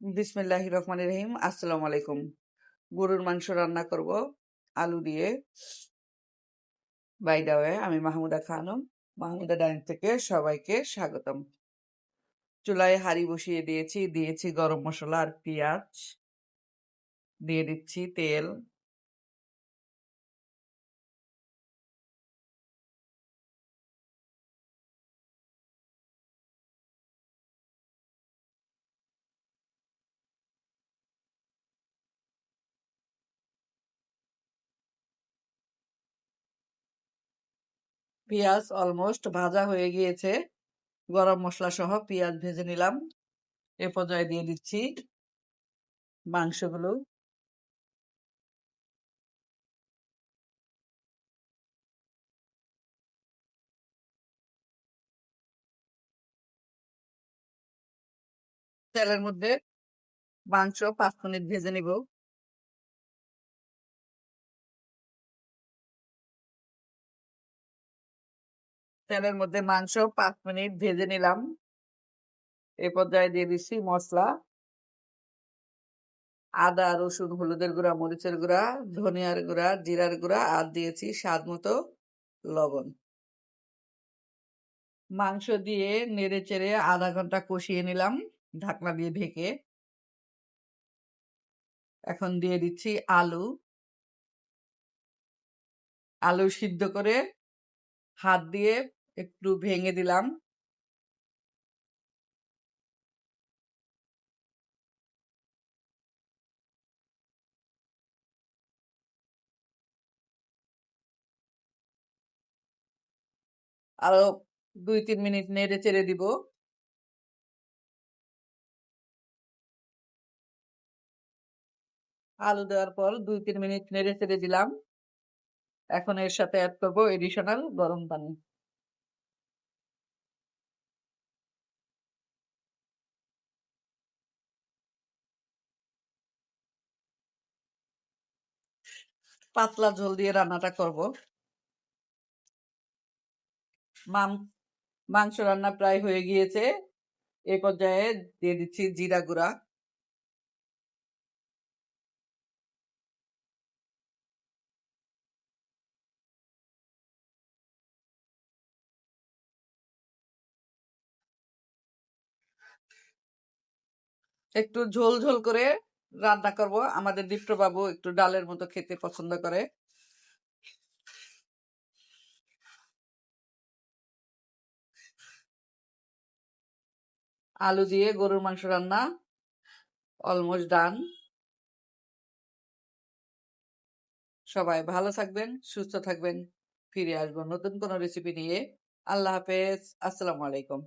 বিসমিল্লাহির রহমানির রহিম। আসসালামু আলাইকুম। গরুর মাংস রান্না করব আলু দিয়ে। বাই দ্য ওয়ে, আমি মাহমুদা খানম। মাহমুদা ডাইনিং থেকে সবাইকে স্বাগতম। চুলায় হাঁড়ি বসিয়ে দিয়েছি গরম মসলা আর পেঁয়াজ। দিয়ে দিচ্ছি তেল। পেঁয়াজ অলমোস্ট ভাজা হয়ে গিয়েছে। গরম মসলা সহ পেঁয়াজ ভেজে নিলাম। এ পর্যায়ে দিয়ে দিচ্ছি মাংসগুলো। তেলের মধ্যে মাংস 5 মিনিট ভেজে নিব। তেলের মধ্যে মাংস 5 মিনিট ভেজে নিলাম। এ পর্যায়ে দিয়ে দিচ্ছি মশলা। আদা, রসুন, হলুদের গুঁড়া, মরিচের গুঁড়া, ধনিয়ার গুঁড়া, জিরার গুঁড়া আর দিয়েছি স্বাদ মতো লবণ। মাংস দিয়ে নেড়ে চেড়ে আধা ঘন্টা কষিয়ে নিলাম ঢাকনা দিয়ে ঢেকে। এখন দিয়ে দিচ্ছি আলু। আলু সিদ্ধ করে হাত দিয়ে একটু ভেঙে দিলাম। আরো 2-3 মিনিট নেড়ে চেড়ে দিব। আলু দেওয়ার পর 2-3 মিনিট নেড়ে চেড়ে দিলাম। এখন এর সাথে অ্যাড করবো এডিশনাল গরম পানি। পাতলা ঝোল দিয়ে রান্নাটা করব। মাংস রান্না প্রায় হয়ে গিয়েছে। এ পর্যায়ে দিয়ে দিচ্ছি জিরা গুঁড়া। একটু ঝোল ঝোল করে রান্না করব। আমাদের দীপ্ত বাবু একটু ডালের মতো খেতে পছন্দ করে। আলু দিয়ে গরুর মাংস রান্না অলমোস্ট ডান। সবাই ভালো থাকবেন, সুস্থ থাকবেন। ফিরে আসবো নতুন কোনো রেসিপি নিয়ে। আল্লাহ হাফেজ। আসসালামু আলাইকুম।